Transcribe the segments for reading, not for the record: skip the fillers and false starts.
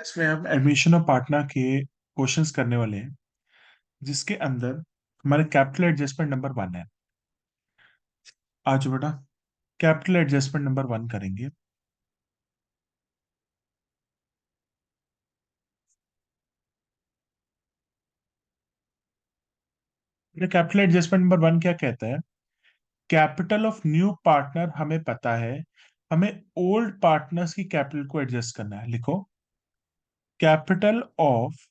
इसमें हम admission of partner के क्वेश्चंस करने वाले हैं, जिसके अंदर हमारे कैपिटल एडजस्टमेंट नंबर 1 है। आज बेटा कैपिटल एडजस्टमेंट नंबर 1 करेंगे। कैपिटल एडजस्टमेंट नंबर 1 क्या कहता है? कैपिटल ऑफ न्यू पार्टनर हमें पता है, हमें ओल्ड पार्टनर्स की कैपिटल को एडजस्ट करना है। लिखो, capital of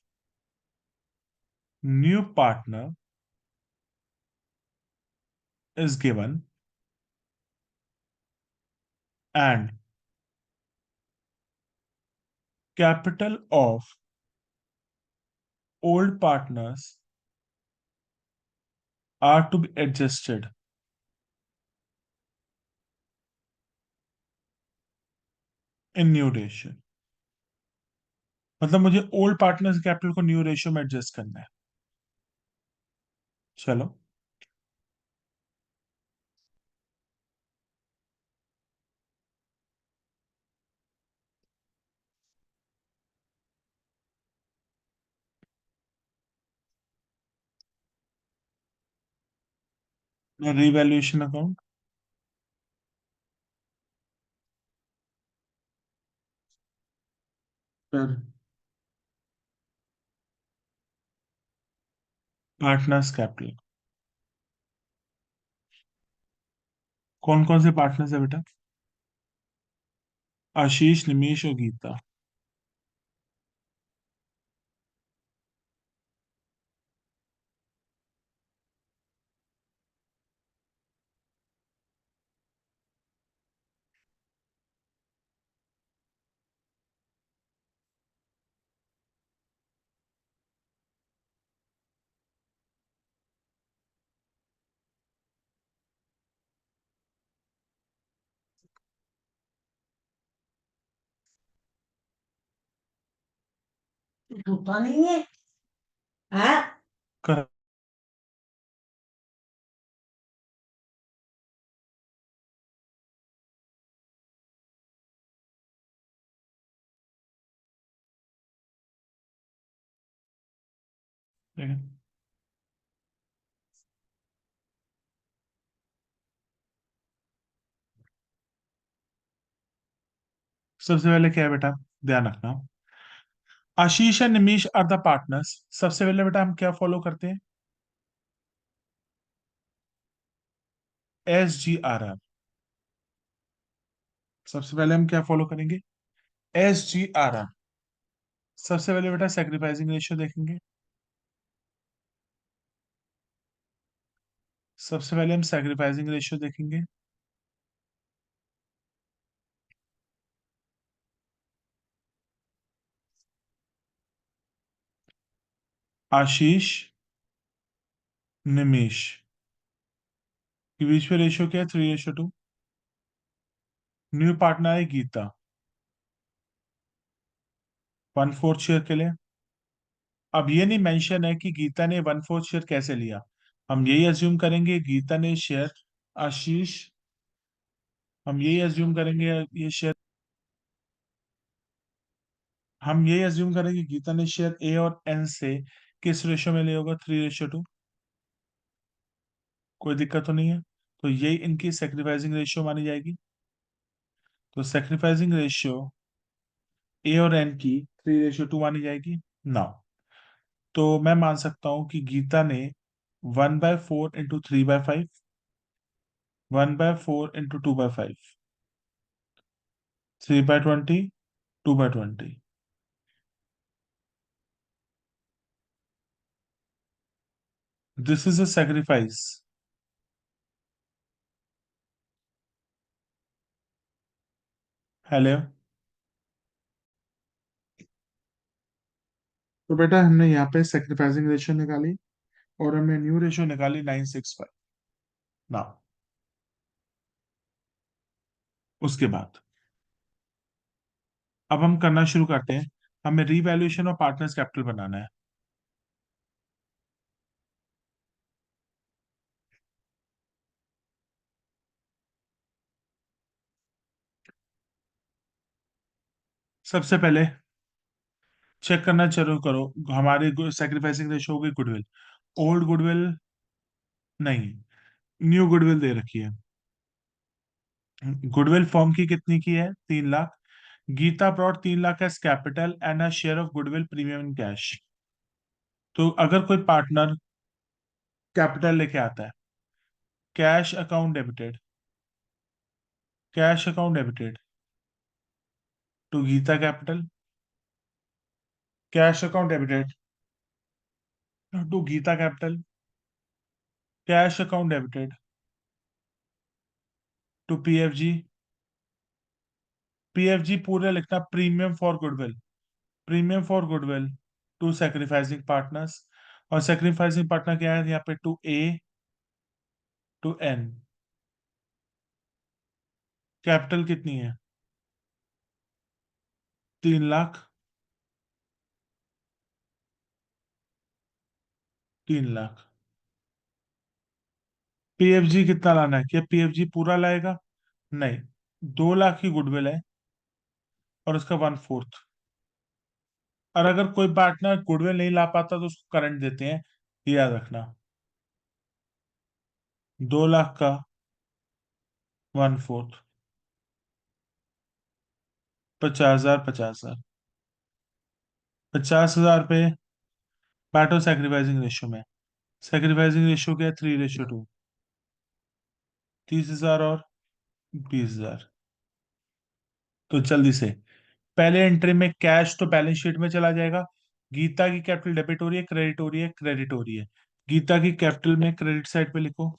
new partner is given and capital of old partners are to be adjusted in new ratio. मतलब मुझे ओल्ड पार्टनर्स कैपिटल को न्यू रेशियो में एडजस्ट करना है। चलो, रिवैल्यूएशन अकाउंट। फिर पार्टनर्स कैपिटल। कौन कौन से पार्टनर्स है बेटा? आशीष, निमेश और गीता। धोता नहीं है। हाँ। कर ठीक है। सबसे पहले क्या है बेटा, ध्यान रखना, Ashish and Nimesh are the partners. सबसे पहले बेटा हम क्या फॉलो करते हैं? SGRR। सबसे पहले हम क्या फॉलो करेंगे? SGRR। सबसे पहले बेटा सेक्रीफाइसिंग रेशियो देखेंगे। सबसे पहले हम सेक्रीफाइसिंग रेशियो देखेंगे। आशीष, निमेश के बीच में रेशियो क्या है? 3:2। न्यू पार्टनर है गीता, 1/4 शेयर के लिए। अब ये नहीं मेंशन है कि गीता ने 1/4 शेयर कैसे लिया। हम यही अज्यूम करेंगे गीता ने शेयर, आशीष, हम यही अज्यूम करेंगे ये शेयर, हम यही अज्यूम करेंगे गीता ने शेयर ए और एन से किस रेशियो में लिया होगा? 3:2। कोई दिक्कत तो नहीं है? तो यही इनकी सेक्रीफाइसिंग रेशियो मानी जाएगी। तो सेक्रीफाइसिंग रेशियो ए और एन की 3:2 मानी जाएगी ना। तो मैं मान सकता हूं कि गीता ने 1/4 × 3/5, 1/4 × 2/5, 3/20, 2/20। This is a sacrifice. Hello. तो बेटा हमने यहाँ पे सेक्रीफाइसिंग रेशियो निकाली और हमने न्यू रेशियो निकाली 965 ना। उसके बाद अब हम करना शुरू करते हैं। हमें रीवैल्यूएशन और पार्टनर्स कैपिटल बनाना है। सबसे पहले चेक करना चालू करो। हमारी सेक्रीफाइसिंग रेशियो होगी गुडविल। ओल्ड गुडविल नहीं, न्यू गुडविल दे रखी है। गुडविल फर्म की कितनी की है? 3 lakh. Geeta brought 3 lakh as capital and a share of goodwill premium in cash. तो अगर कोई पार्टनर कैपिटल लेके आता है, cash account debited, cash account debited to Geeta capital, cash account debited to Geeta capital, cash account debited to PFG. PFG पूरे लिखना, premium for goodwill, premium for goodwill to sacrificing partners. और sacrificing partner क्या है यहाँ पे? To A, to N. Capital कितनी है? 3 lakh. 3 lakh. PFG कितना लाना है? क्या पीएफजी पूरा लाएगा? नहीं, 2 लाख की गुडविल है और उसका 1/4। और अगर कोई पार्टनर गुडविल नहीं ला पाता तो उसको करंट देते हैं, ये याद रखना। 2 लाख का 1/4, 50,000, 50,000, 50,000 पे बांटो सेक्रीफाइसिंग रेशियो में। सेक्रीफाइसिंग रेशियो क्या है? 3:2। 30,000 और 20,000। तो जल्दी से, पहले एंट्री में कैश तो बैलेंस शीट में चला जाएगा। गीता की कैपिटल डेबिट हो रही है, क्रेडिट हो रही है, क्रेडिट हो रही है। गीता की कैपिटल में क्रेडिट साइड पे लिखो,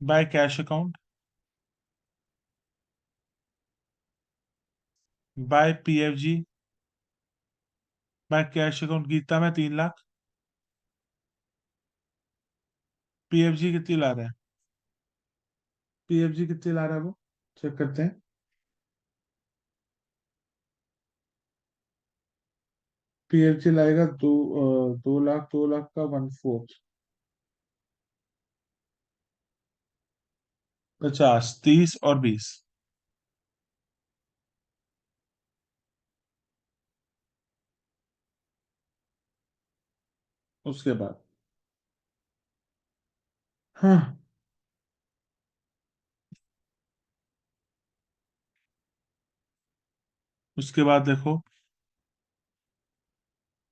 by cash account, by PFG, by cash account. Geeta में 3 लाख। पीएफजी कितनी ला रहा है? पीएफजी कितनी ला रहा है वो? चेक करते हैं। पीएफजी लाएगा 2 लाख, 2 लाख का 1/4, 50, 30 और 20। उसके बाद, हाँ, उसके बाद देखो,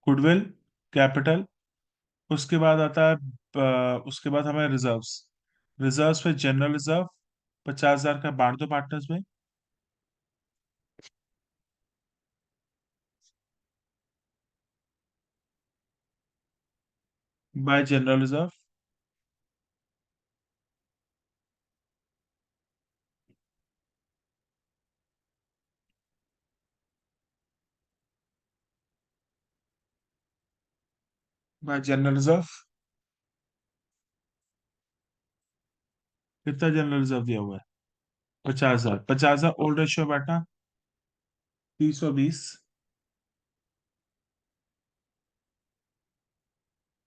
गुडविल, कैपिटल, उसके बाद आता है उसके बाद हमें रिजर्व्स। रिजर्व्स पे जनरल रिजर्व 50,000 का बांट दो पार्टनर्स में। Bye general reserve. Bye general reserve. कितना जनरल रिजर्व दिया हुआ है? 50,000। 50,000 ओल्ड रेशियो बैठना, 30 और 20।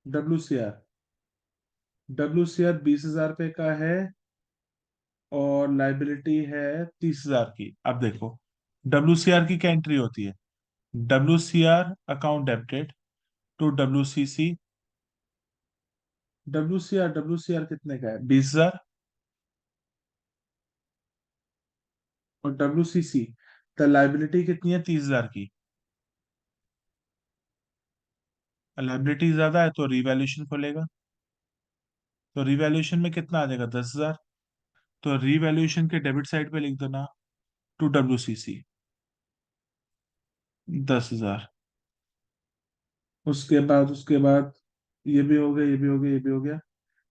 W C R, W C R 20,000 पे का है और लाइबिलिटी है 30,000 की। अब देखो, डब्ल्यू सी आर की क्या एंट्री होती है? W C R account debited to WCC। W C R कितने का है? 20,000। और WCC, तो लाइबिलिटी कितनी है? 30,000 की। लाइबिलिटी ज्यादा है तो रिवैल्यूएशन खोलेगा, तो रिवैल्यूएशन में कितना आ जाएगा? 10,000। तो रिवैल्यूएशन के डेबिट साइड पे लिख देना, टू WCC, 10,000। उसके बाद ये भी हो गया, ये भी हो गया, ये भी हो गया।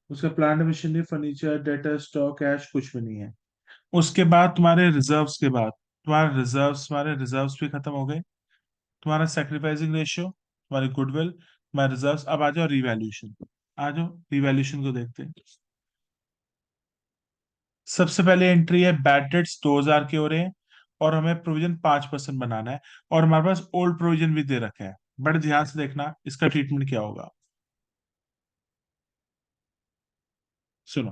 उसका plant machinery, furniture, data, stock, cash कुछ भी नहीं है। उसके बाद तुम्हारे रिजर्व्स के बाद, तुम्हारे रिजर्व्स भी खत्म हो गए। तुम्हारा सेक्रीफाइसिंग रेशियो, तुम्हारी गुडविल, तुम्हारे रिजर्व्स। अब आ जाओ रिवैल्यूएशन। आ जाओ रिवैल्यूएशन को देखते हैं। सबसे पहले एंट्री है, बैड डेट्स 2,000 के हो रहे हैं और हमें प्रोविजन 5% बनाना है। और हमारे पास ओल्ड प्रोविजन भी दे रखा है। बड़े ध्यान से देखना इसका ट्रीटमेंट क्या होगा। सुनो,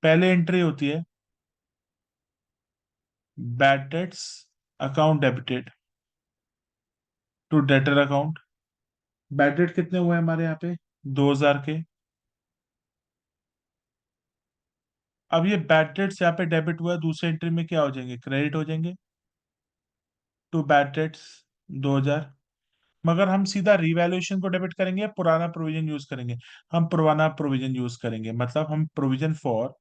पहले एंट्री होती है bad debts account debited to debtor account. Bad debt कितने हुए हैं हमारे यहाँ पे? 2000 के। अब ये बैड डेट्स यहाँ पे डेबिट हुआ है, दूसरे एंट्री में क्या हो जाएंगे? क्रेडिट हो जाएंगे टू बैड डेट्स 2000। मगर हम सीधा रिवैल्यूएशन को डेबिट करेंगे या पुराना प्रोविजन यूज करेंगे? हम पुराना प्रोविजन यूज करेंगे, मतलब हम प्रोविजन फॉर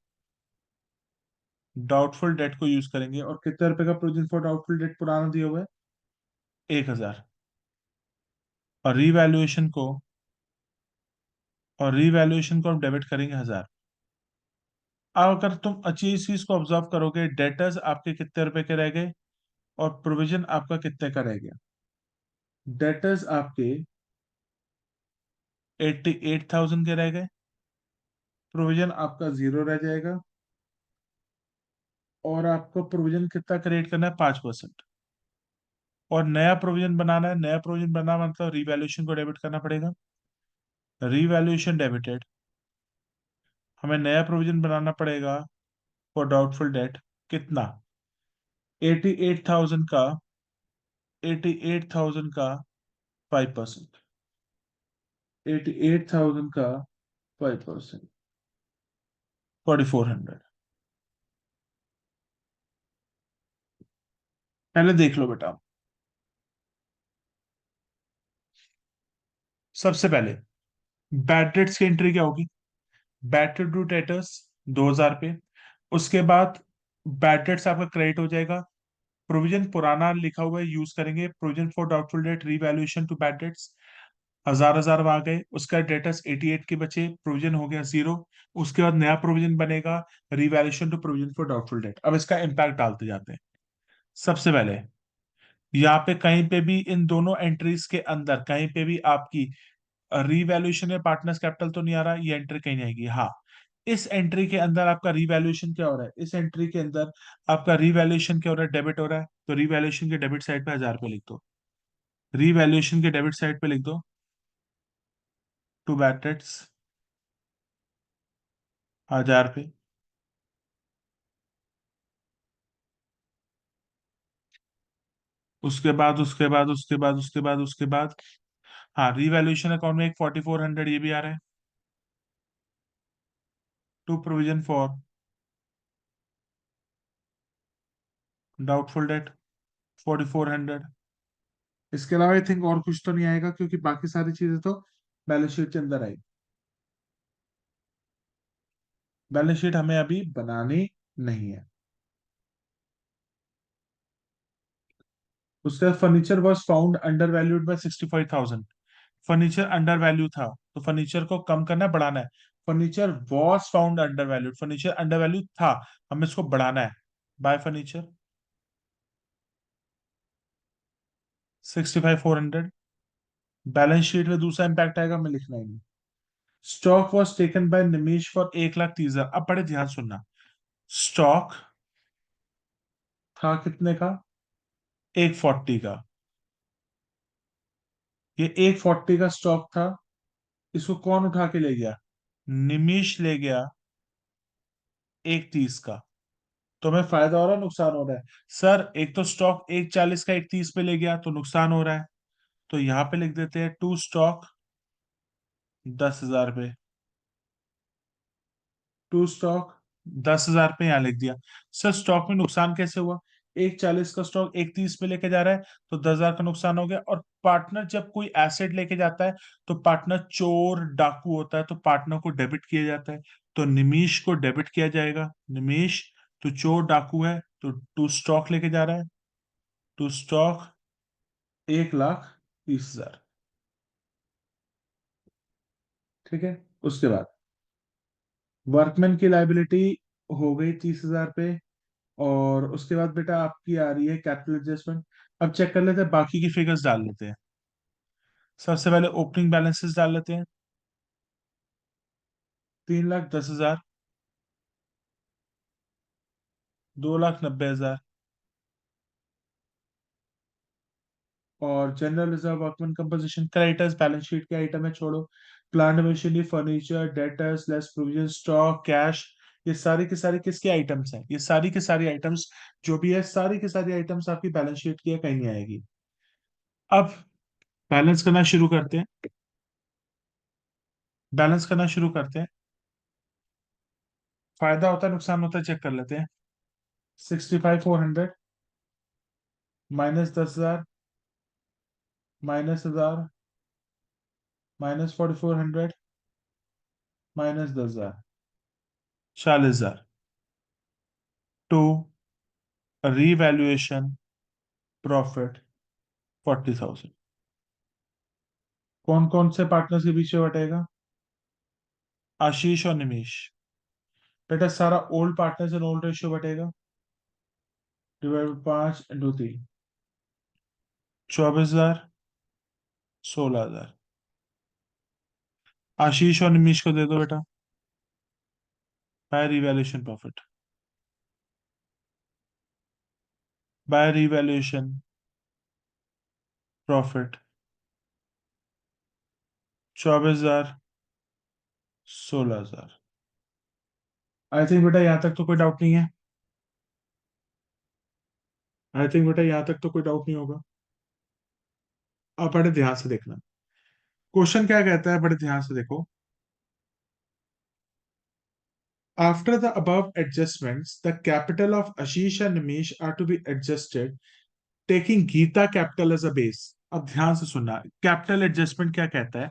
डाउटफुल डेट को यूज करेंगे। और कितने रुपए का प्रोविजन फॉर डाउटफुल डेट पुराना दिया हुआ है? 1000। और रिवैल्यूएशन को हम डेबिट करेंगे 1000। अब अगर तुम अच्छी इस चीज को ऑब्जर्व करोगे, डेटर्स आपके कितने रुपए के रह गए और प्रोविजन आपका कितने का रह गया? डेटर्स आपके 88,000 के रह गए, प्रोविजन आपका 0 रह जाएगा। और आपको प्रोविजन कितना क्रिएट करना है? 5%। और नया प्रोविजन बनाना है। नया प्रोविजन बनाना मतलब रिवैल्यूएशन को डेबिट करना पड़ेगा। रिवैल्यूएशन डेबिटेड, हमें नया प्रोविजन बनाना पड़ेगा फॉर डाउटफुल डेट। कितना? 88,000 का 88,000 का 5%। 88,000 का 5%, 4400। पहले देख लो बेटा, सबसे पहले बैड डेट्स की एंट्री क्या होगी? बैड टू डेटर्स 2000 पे। उसके बाद बैड डेट्स आपका क्रेडिट हो जाएगा। प्रोविजन पुराना लिखा हुआ है, यूज करेंगे provision for doubtful debt revaluation to bad debts. 1000 वहां गए, उसका डेटर्स 88 के बचे, प्रोविजन हो गया 0। उसके बाद नया प्रोविजन बनेगा, revaluation to provision for doubtful debt. अब इसका इम्पैक्ट डालते जाते हैं। सबसे पहले यहाँ पे कहीं पे भी इन दोनों एंट्रीज के अंदर कहीं पे भी आपकी रीवैल्यूएशन में पार्टनर्स कैपिटल तो नहीं आ रहा, ये एंट्री कहीं नहीं आएगी। हाँ, इस एंट्री के अंदर आपका रीवैल्यूएशन क्या हो रहा है? इस एंट्री के अंदर आपका रीवैल्यूएशन क्या हो रहा है? डेबिट हो रहा है। तो रीवैल्यूएशन के डेबिट साइड पे 1000 पे लिख दो। रीवैल्यूएशन के डेबिट साइड पे लिख दो टू बैड डेट्स 1000 पे। उसके बाद हाँ, रीवैल्यूएशन अकाउंट में एक 4400 ये भी आ रहा है to provision for doubtful debt 4400। इसके अलावा आई थिंक और कुछ तो नहीं आएगा, क्योंकि बाकी सारी चीजें तो बैलेंस शीट के अंदर आई। बैलेंस शीट हमें अभी बनानी नहीं है। उसका furniture was found under valued bye 65,000। Furniture under value था, तो फर्नीचर को कम करना है, बढ़ाना है? Furniture was found under valued, furniture under value था, हमें इसको बढ़ाना है। Bye furniture 65,400। बैलेंस शीट में दूसरा इंपैक्ट आएगा, हमें लिखना ही नहीं। Stock was taken by Nimesh for 1,30,000। अब बड़े ध्यान सुनना, स्टॉक था कितने का? 140 का। ये 140 का स्टॉक था, इसको कौन उठा के ले गया? निमिष ले गया 130 का। तो हमें फायदा हो रहा है, नुकसान हो रहा है? सर, एक तो स्टॉक 140 का 130 पे ले गया तो नुकसान हो रहा है। तो यहां पे लिख देते हैं टू स्टॉक 10,000 पे। टू स्टॉक 10,000 पे यहां लिख दिया। सर, स्टॉक में नुकसान कैसे हुआ? 140 का स्टॉक 130 पे लेके जा रहा है, तो 10,000 का नुकसान हो गया। और पार्टनर जब कोई एसेट लेके जाता है, तो पार्टनर चोर डाकू होता है, तो पार्टनर को डेबिट किया जाता है। तो निमीश को डेबिट किया जाएगा। निमीश, तो चोर डाकू है, तो टू स्टॉक लेके जा रहा है। To stock 1,30,000। ठीक है। उसके बाद वर्कमैन की लाइबिलिटी हो गई 30,000 पे। और उसके बाद बेटा आपकी आ रही है कैपिटल एडजस्टमेंट। अब चेक कर लेते हैं, बाकी की फिगर्स डाल लेते हैं। सबसे पहले ओपनिंग बैलेंसेस डाल लेते हैं। 3,10,000, 2,90,000। और general reserve workman composition creditors balance sheet के आइटम है, छोड़ो। Plant machinery furniture debtors less provision stock cash ये सारी की सारी किसके आइटम्स हैं? ये सारी की सारी आइटम्स जो भी है, सारी की सारी आइटम्स आपकी बैलेंस शीट की है, कहीं नहीं आएगी। अब बैलेंस करना शुरू करते हैं। बैलेंस करना शुरू करते हैं। फायदा होता है नुकसान होता है, चेक कर लेते हैं। 65,400 -10,000 -1,000 -4,400 -10,000 40,000 टू रीवैल्यूएशन प्रॉफिट 40,000। कौन कौन से पार्टनर के पीछे बटेगा? आशीष और निमेश। बेटा सारा old partners and old ratio बटेगा, डिवाइड 5 × 3, 24,000 16,000। आशीष और निमेश को दे दो बेटा by revaluation profit, by revaluation profit 24,000 16,000। I think बेटा यहां तक तो कोई डाउट नहीं है। आई थिंक बेटा यहां तक तो कोई डाउट नहीं होगा। आप बड़े ध्यान से देखना, क्वेश्चन क्या कहता है, बड़े ध्यान से देखो। After the above adjustments, the capital of Ashish and Nimish are to be adjusted, taking Geeta capital as a base. अब ध्यान से सुनना, कैपिटल एडजस्टमेंट क्या कहता है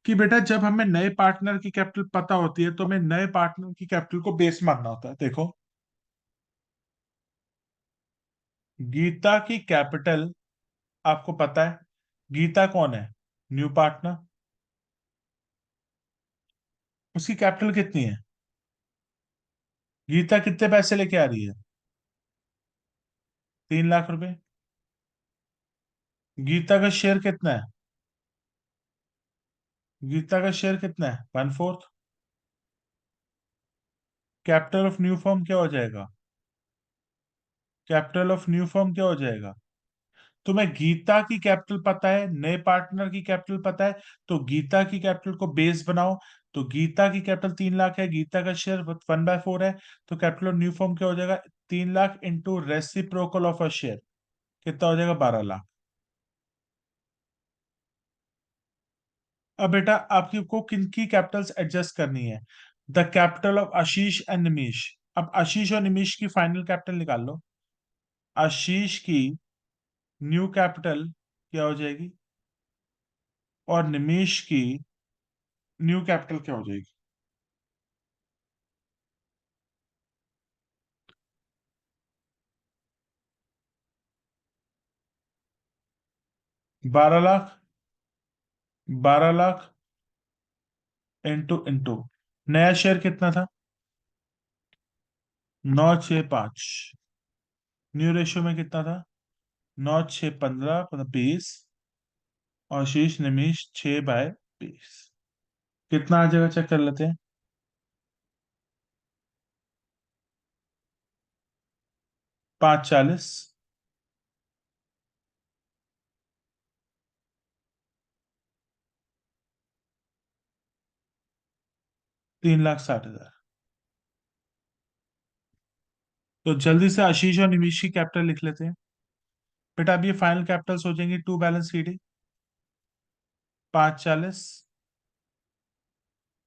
कि बेटा जब हमें नए पार्टनर की कैपिटल पता होती है तो हमें नए पार्टनर की कैपिटल को बेस मानना होता है। देखो, गीता की कैपिटल आपको पता है, गीता कौन है? New partner. उसकी कैपिटल कितनी है? गीता कितने पैसे लेके आ रही है? 3 लाख रुपए। गीता का शेयर कितना है? गीता का शेयर कितना है? 1/4। कैपिटल ऑफ न्यू फॉर्म क्या हो जाएगा? कैपिटल ऑफ न्यू फॉर्म क्या हो जाएगा? तुम्हें गीता की कैपिटल पता है, नए पार्टनर की कैपिटल पता है, तो गीता की कैपिटल को बेस बनाओ। तो गीता की कैपिटल 3 लाख है, गीता का शेयर 1/4 है, तो कैपिटल ऑफ न्यू फॉर्म क्या हो जाएगा? 3 lakh into reciprocal of a share, कितना हो जाएगा? 12 लाख। अब बेटा आपकी को किनकी कैपिटल्स एडजस्ट करनी है? The capital of Ashish and Nimish. अब आशीष और निमिश की फाइनल कैपिटल निकाल लो। आशीष की न्यू कैपिटल क्या हो जाएगी और निमेश की न्यू कैपिटल क्या हो जाएगी? 12 लाख। 12 लाख इंटू इंटू नया शेयर कितना था? 9, 6, 5। न्यू रेशियो में कितना था? 9, 6, 15, 20। और शीश निमिष 6/20। कितना आ जाएगा चेक कर लेते हैं। 5, 40। 3,60,000। तो जल्दी से आशीष और निमिष की कैपिटल लिख लेते हैं। बेटा अब ये फाइनल कैपिटल्स हो जाएंगी, टू बैलेंस शीट, 5, 40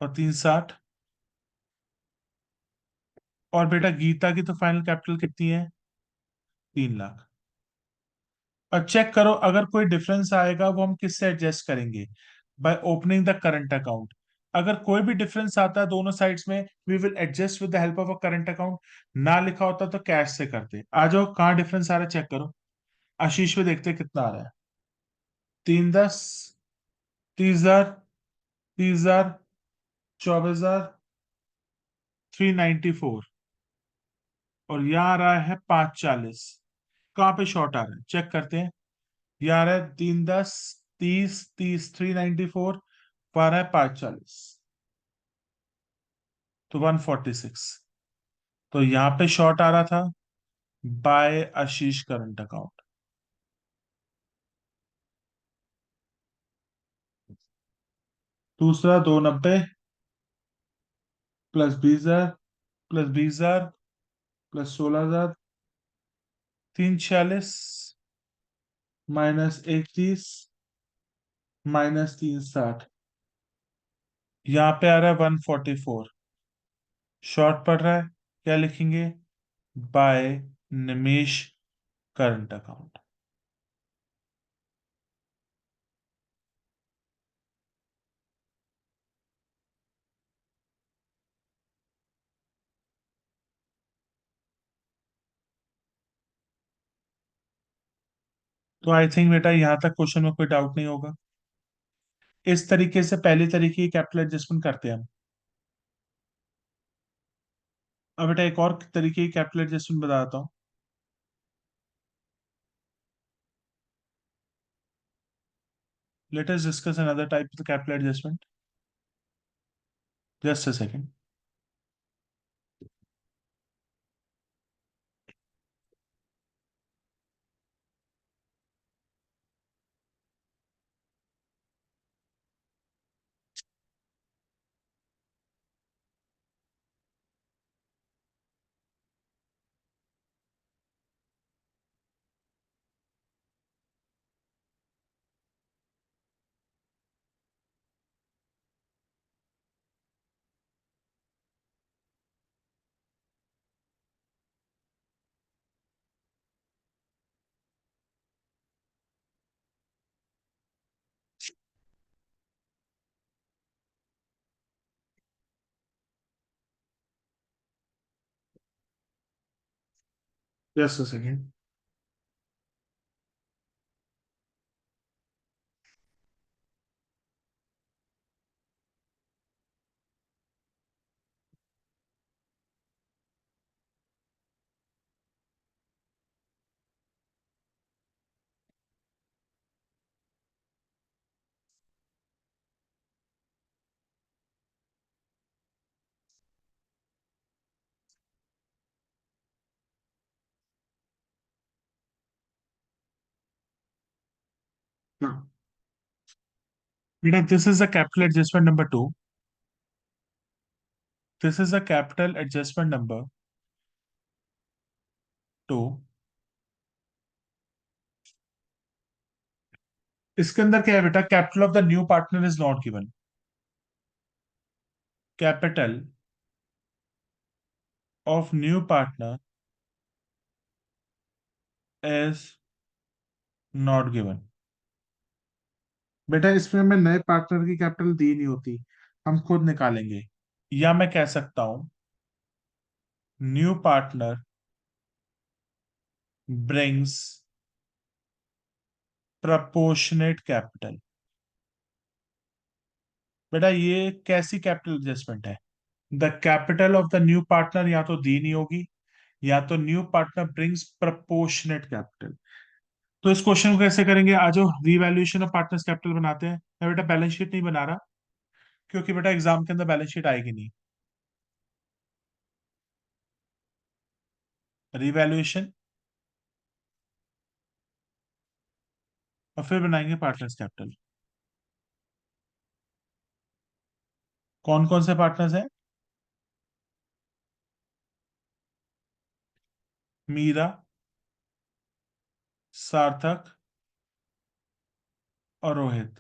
और 3, 60। और बेटा गीता की तो फाइनल कैपिटल कितनी है? 3 लाख। और चेक करो अगर कोई डिफरेंस आएगा वो हम किससे एडजस्ट करेंगे? By opening the current account. अगर कोई भी डिफरेंस आता है दोनों साइड्स में, we will adjust with the help of a current account. ना लिखा होता तो कैश से करते। आ जाओ, कहाँ डिफरेंस आ रहा है चेक करो। आशीष में देखते हैं कितना आ रहा है। 3, 10, 30,000, 30,000, 24,000, 394। और यहाँ आ रहा है 5, 40। कहाँ पे शॉर्ट आ रहा है चेक करते हैं। ये आ रहा है 3, 10, 30, 30, 394। आ रहा है 5, 40, तो 146। तो यहाँ पे शॉर्ट आ रहा था बाय आशीष करंट अकाउंट। दूसरा 290 + 20,000 प्लस 20,000 प्लस 16,000, 346 माइनस 31 माइनस 360, यहाँ पे आ रहा है 144। शॉर्ट पड़ रहा है, क्या लिखेंगे? बाय निमेश करंट अकाउंट। तो आई थिंक बेटा यहां तक क्वेश्चन में कोई डाउट नहीं होगा। इस तरीके से पहले तरीके की कैपिटल एडजस्टमेंट करते हैं हम। अब बेटा एक और तरीके की कैपिटल एडजस्टमेंट बताता हूँ। Let us discuss another type of capital adjustment. Just a second. Just a second. बेटा this is a capital adjustment number 2। This is a capital adjustment number 2। इसके अंदर क्या है बेटा? Capital of the new partner is not given. Capital of new partner is not given. बेटा इसमें हमें नए पार्टनर की कैपिटल दी नहीं होती, हम खुद निकालेंगे। या मैं कह सकता हूं new partner brings proportionate capital. बेटा ये कैसी कैपिटल एडजस्टमेंट है? The capital of the new partner या तो दी नहीं होगी, या तो new partner brings proportionate capital. तो इस क्वेश्चन को कैसे करेंगे? आज जो रीवैल्यूएशन ऑफ पार्टनर्स कैपिटल बनाते हैं। मैं बेटा बैलेंस शीट नहीं बना रहा, क्योंकि बेटा एग्जाम के अंदर बैलेंस शीट आएगी नहीं। रीवैल्यूएशन और फिर बनाएंगे पार्टनर्स कैपिटल। कौन कौन से पार्टनर्स हैं? मीरा, सार्थक और रोहित।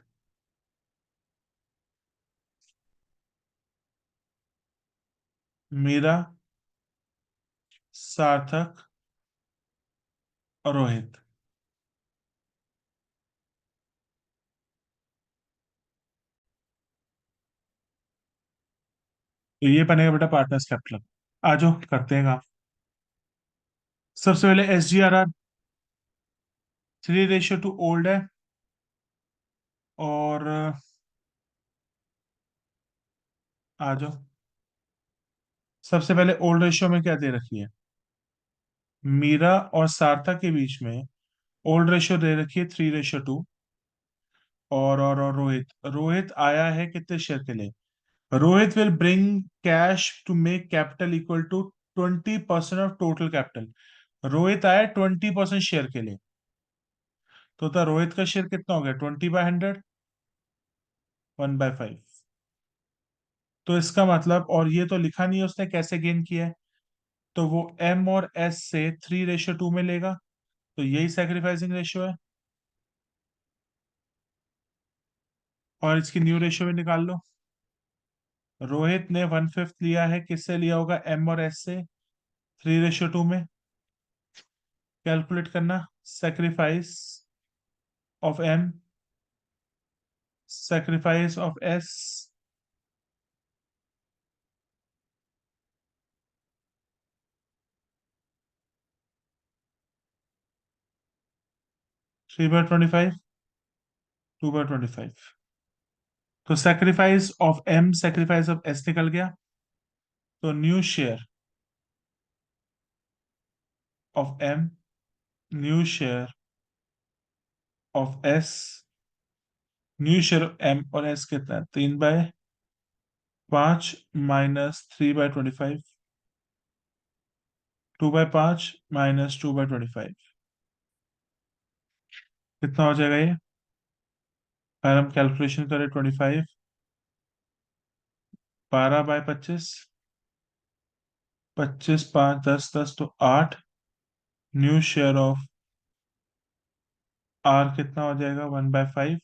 मीरा, सार्थक और रोहित। तो ये बनेगा बेटा पार्टनर्स कैपिटल। आ जाओ करते हैं काम। सबसे पहले SGRR 3:2 ओल्ड है। और आ जाओ, सबसे पहले ओल्ड रेशियो में क्या दे रखी है? मीरा और सार्थक के बीच में ओल्ड रेशियो दे रखी है 3:2। और रोहित, रोहित आया है कितने शेयर के लिए? Rohit will bring cash to make capital equal to 20% of total capital. Rohit आया 20% शेयर के लिए। तो रोहित का शेयर कितना हो गया? 20/100, 1/5। तो इसका मतलब, और ये तो लिखा नहीं है उसने कैसे गेन किया है, तो वो एम और एस से 3:2 में लेगा, तो यही सैक्रिफाइसिंग रेशियो है। और इसकी न्यू रेशियो भी निकाल लो। रोहित ने 1/5 लिया है, किससे लिया होगा, एम और एस से, 3:2 में। कैलकुलेट करना, sacrifice of M, sacrifice of S, 3/25, 2/25। तो sacrifice of M, sacrifice of S निकल गया। तो new share of M, new share of S, new share of M और S कितना है, 3/5 -3/25, 2/5 -2/25, कितना हो जाएगा ये। अगर हम कैलकुलेशन करें, 25, 12/25, 25, 5, 10, 10 तो 8। न्यू शेयर ऑफ R कितना हो जाएगा, 1/5,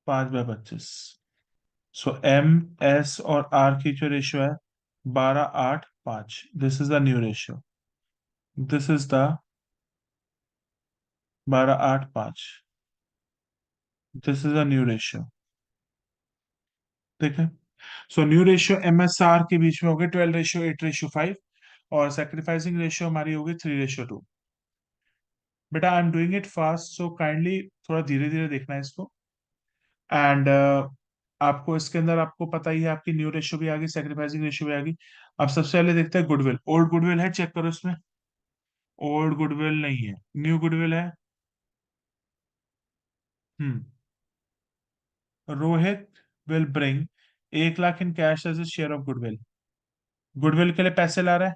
5/25। सो एम, एस और आर की जो रेशियो है, 12:8:5। This is the new ratio, this is the 12:8:5, this is the new ratio. ठीक है। So new ratio M S R के बीच में होगी 12:8:5, और सेक्रीफाइसिंग रेशियो हमारी होगी 3:2। बेटा I am doing it fast, so kindly थोड़ा धीरे धीरे देखना है इसको। एंड आपको इसके अंदर आपको पता ही है, आपकी न्यू रेशियो भी आ गई, सेक्रीफाइसिंग रेशियो भी आ गई। अब सबसे पहले देखते हैं गुडविल। ओल्ड गुडविल है, चेक करो इसमें। ओल्ड गुडविल नहीं है, न्यू गुडविल है। Hmm. Rohit will bring 1 lakh in cash as a share of goodwill. Goodwill के लिए पैसे ला रहा है,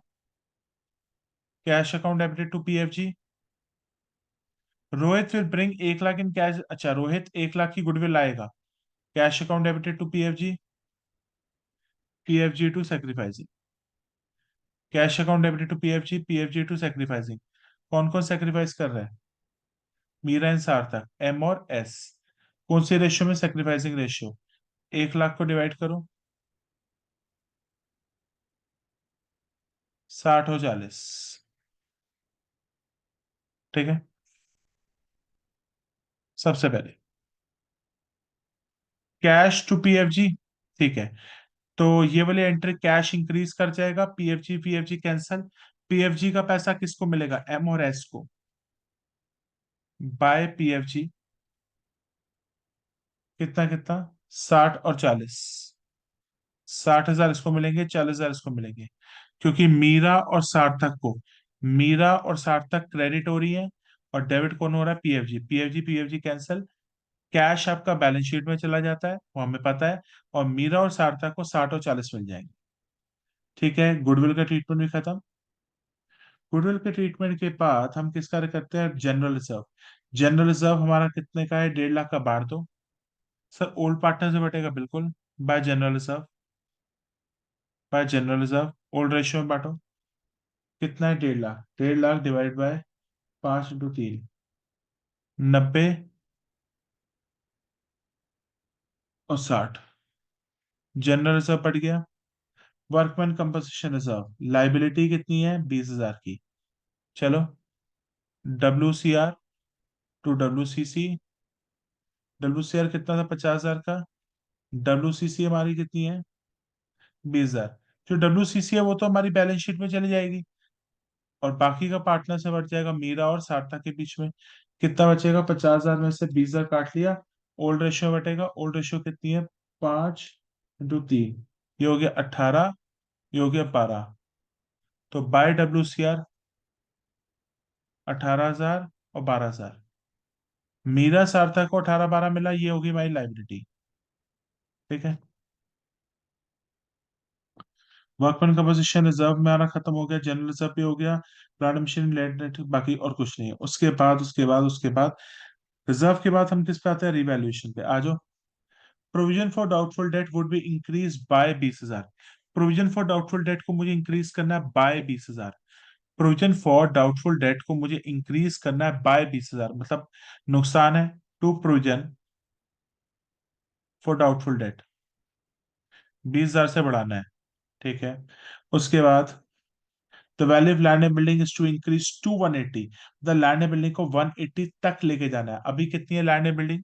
cash account debited to PFG. Rohit will bring 1 lakh in cash, अच्छा रोहित 1 लाख की गुडविल लाएगा, cash account debited to PFG, PFG to sacrificing. Cash account debited to PFG, PFG to sacrificing. कौन कौन सेक्रीफाइस कर रहा है, मीरा एंड सार्थक, एम और एस। कौन सी रेशियो में, सेक्रीफाइसिंग रेशियो। 1 लाख को डिवाइड करो, 60 और 40। ठीक है। सबसे पहले कैश टू पीएफजी, ठीक है। तो ये वाली एंट्री कैश इंक्रीज कर जाएगा, पीएफजी पीएफजी कैंसल। पीएफजी का पैसा किसको मिलेगा, एम और एस को, बाय पीएफजी। कितना कितना, 60 और 40। 60,000 इसको मिलेंगे, 40,000 इसको मिलेंगे, क्योंकि मीरा और सार्थक को, मीरा और सार्थक क्रेडिट हो रही है, और डेबिट कौन हो रहा है, PFG PFG PFG cancel. Cash आपका बैलेंस शीट में चला जाता है, वो हमें पता है, और मीरा और सार्थक को 60 और 40 मिल जाएंगे। ठीक है, गुडविल का ट्रीटमेंट भी खत्म। गुडविल के ट्रीटमेंट के बाद हम किस कार्य करते हैं, जनरल रिजर्व। जनरल रिजर्व हमारा कितने का है, 1.5 लाख का, बांट दो। सर ओल्ड पार्टनर से बटेगा, बिल्कुल, bye general reserve, bye general reserve, old ratio में बांटो। कितना है, 1.5 लाख, 1.5 लाख डिवाइड बाय 5 × 3, 90 और 60। जनरल रिजर्व बढ़ गया। वर्कमैन कंपनसेशन रिजर्व, लाइबिलिटी कितनी है, 20,000 की। चलो, WCR टू WCC, WCR कितना था, 50,000 का। WCC हमारी कितनी है, 20,000। जो WCC है वो तो हमारी बैलेंस शीट में चली जाएगी, और बाकी का पार्टनर से बढ़ जाएगा, मीरा और सार्थक के बीच में। कितना बचेगा, 50,000 में से 20,000 काट लिया, ओल्ड रेशियो बटेगा। ओल्ड रेशियो कितनी है, 5 × 3, ये हो गया 18, ये हो गया 12। तो बाय WCR 18,000 और 12,000। मीरा सार्थक को 18-12 मिला, ये होगी हमारी लाइबिलिटी। ठीक है। वर्कमैन कंपोजिशन रिजर्व में आना खत्म हो गया, जनरल रिजर्व भी हो गया, प्लांट मशीन लेट, बाकी और कुछ नहीं है। उसके बाद रिजर्व के बाद हम किस पे आते हैं, रिवैल्यूएशन पे आ जाओ। Provision for doubtful debt would be increase by 20,000। Provision for doubtful debt को मुझे इंक्रीज करना है by 20,000। Provision for doubtful debt को मुझे इंक्रीज करना है बाय 20,000, मतलब नुकसान है to provision for doubtful debt 20,000 से बढ़ाना है। ठीक है। उसके बाद the value of land and building is to increase to 180। The land and building को 180 तक लेके जाना है। अभी कितनी है land and building?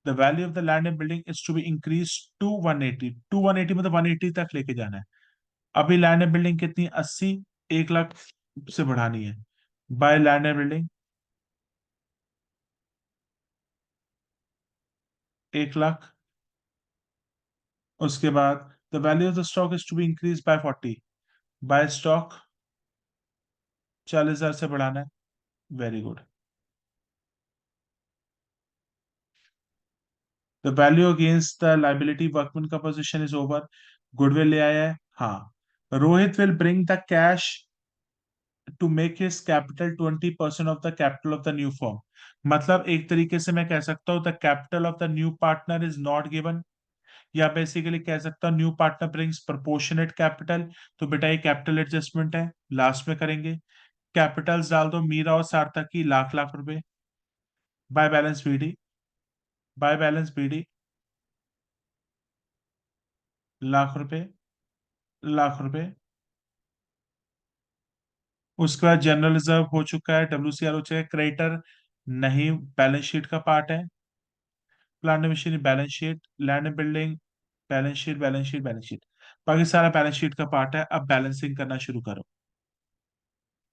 The value of the land and building is to be increase to 180। To 180 मतलब 180 तक लेके जाना है। अभी लैंड एंड बिल्डिंग कितनी? 80। 1 लाख से बढ़ानी है by land and building 1 lakh. उसके बाद the value of the stock is to be increase by 40। By stock 40,000 से बढ़ाना है। Very good. The value against the liability workman का पोजीशन इज ओवर। गुडविल ले आया है। हाँ। Rohit will bring the cash to make his capital 20% of the capital of the new firm. मतलब एक तरीके से मैं कह सकता हूं the capital of the new partner is not given, या बेसिकली कह सकता हूं new partner brings proportionate capital. तो बेटा ये कैपिटल एडजस्टमेंट है, लास्ट में करेंगे। कैपिटल्स डाल दो मीरा और सार्थक की लाख लाख रुपए by balance BD. By balance BD lakh रुपए लाख रुपए। उसके बाद जनरल रिजर्व हो चुका है, डब्ल्यूसीआर हो चुका है, क्रेडिटर नहीं बैलेंस शीट का पार्ट है। Plant machinery balance sheet, land building balance sheet balance sheet balance sheet, बाकी सारा बैलेंस शीट का पार्ट है। अब बैलेंसिंग करना शुरू करो।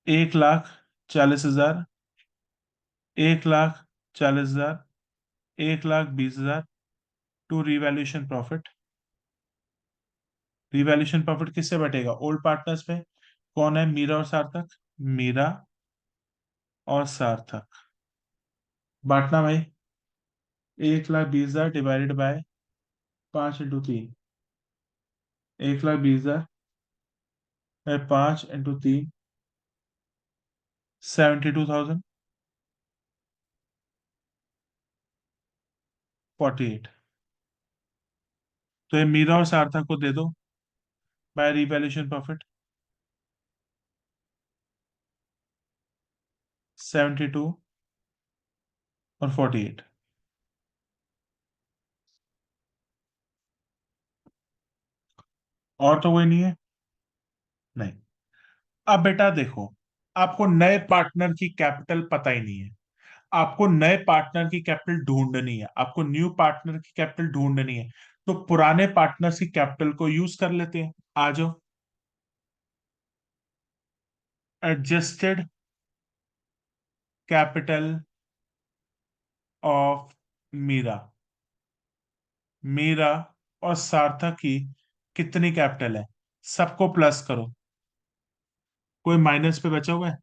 1,40,000, 1,40,000, 1,20,000 to revaluation profit. Revaluation profit किससे बटेगा? ओल्ड पार्टनर्स में। कौन है? मीरा और सार्थक। मीरा और सार्थक। बांटना भाई। 1,20,000 डिवाइडेड बाय 5 × 3। 1,20,000 बाय 5 × 3, 72,000, 48। तो ये मीरा और सार्थक को दे दो बाय रिवैल्यूएशन प्रॉफिट 72 और 48। और तो कोई नहीं है? नहीं। अब बेटा देखो, आपको नए पार्टनर की कैपिटल पता ही नहीं है। आपको नए पार्टनर की कैपिटल ढूंढनी है, आपको न्यू पार्टनर की कैपिटल ढूंढनी है। तो पुराने पार्टनर्स की कैपिटल को यूज कर लेते हैं। आ जाओ। Adjusted capital of Meera. Meera और सार्थक की कितनी कैपिटल है? सबको प्लस करो। कोई माइनस पे बचा हुआ है?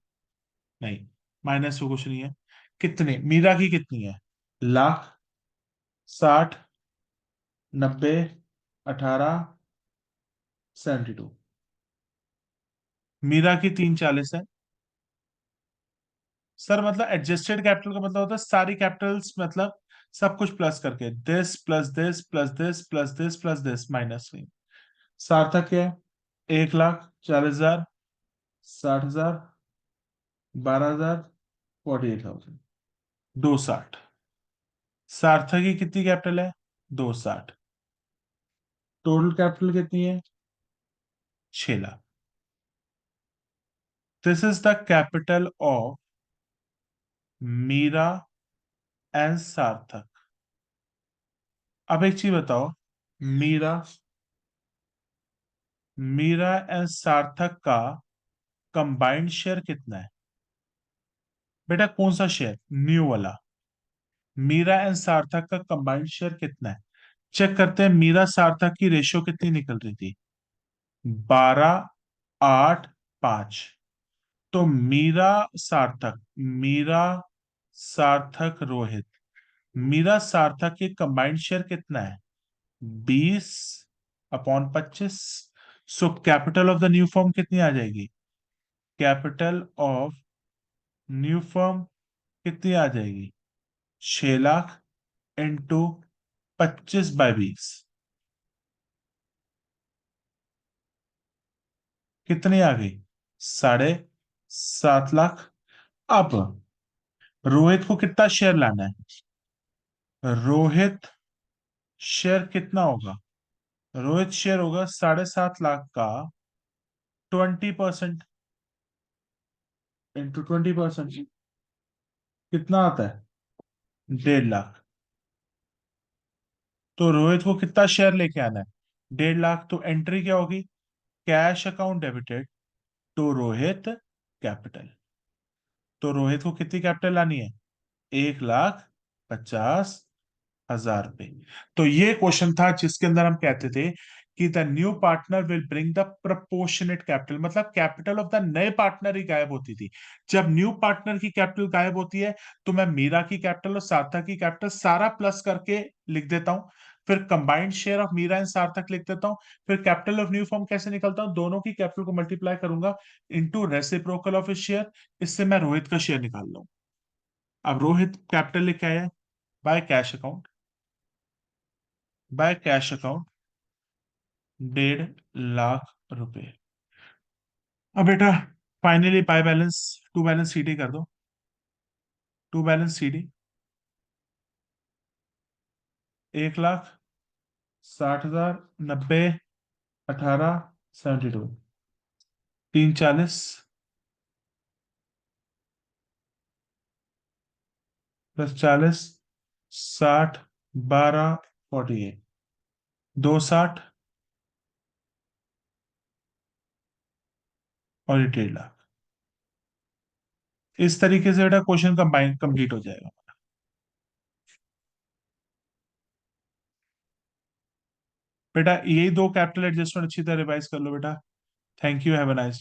नहीं, माइनस पे कुछ नहीं है। कितने? मीरा की कितनी है? लाख, 60, 90, 18, 72। मीरा की 340 है सर। मतलब एडजस्टेड कैपिटल का मतलब होता है सारी कैपिटल्स, मतलब सब कुछ प्लस करके, this plus this plus this plus this plus this minus में। सार्थक क्या है? 1,40,000, 60,000, 12,000, 48,000, 260। सार्थक की कितनी कैपिटल है? 260। टोटल कैपिटल कितनी है? 6 lakh. This is the capital of Meera and Sarthak. अब एक चीज बताओ, मीरा मीरा एंड सार्थक का कंबाइंड शेयर कितना है? बेटा कौन सा शेयर? न्यू वाला। मीरा एंड सार्थक का कंबाइंड शेयर कितना है? चेक करते हैं। मीरा सार्थक की रेशियो कितनी निकल रही थी? 12, 8, 5। तो मीरा सार्थक रोहित, मीरा सार्थक के कंबाइंड शेयर कितना है? 20/25। So capital of the new firm कितनी आ जाएगी? कैपिटल ऑफ न्यू फर्म कितनी आ जाएगी? 6 लाख इंटू 25/20 कितनी आ गई? 7.5 लाख। अब रोहित को कितना शेयर लाना है? रोहित शेयर कितना होगा? रोहित शेयर होगा 7.5 लाख का 20% इंटू 20%, कितना आता है? 1.5 लाख। तो रोहित को कितना शेयर लेके आना है? 1.5 लाख। तो एंट्री क्या होगी? Cash account debited to Rohit capital. तो रोहित को कितनी कैपिटल लानी है? 1,50,000 रुपए। तो ये क्वेश्चन था जिसके अंदर हम कहते थे कि the new partner will bring the proportionate capital, मतलब कैपिटल ऑफ द नए पार्टनर ही गायब होती थी। जब न्यू पार्टनर की कैपिटल गायब होती है तो मैं मीरा की कैपिटल और सार्थक की कैपिटल सारा प्लस करके लिख देता हूं, फिर combined share of Meera and Sarthak लिख देता हूं, फिर कैपिटल ऑफ न्यू फॉर्म कैसे निकलता हूं? दोनों की कैपिटल को मल्टीप्लाई करूंगा इनटू रेसिप्रोकल ऑफ शेयर। इससे मैं रोहित का शेयर निकाल लूं। अब रोहित कैपिटल लेके आया है by cash account, by cash account 1.5 lakh रुपए। अब बेटा finally by balance, to balance CD कर दो। टू बैलेंस सीडी 1,60,000, 90, 18, 72, 340 +40, 60, 12, 48, 260 और ये 1.5 लाख। इस तरीके से बेटा क्वेश्चन कंबाइन कंप्लीट हो जाएगा। बेटा यही दो कैपिटल एडजस्टमेंट अच्छी तरह रिवाइज कर लो बेटा। Thank you, have a nice day.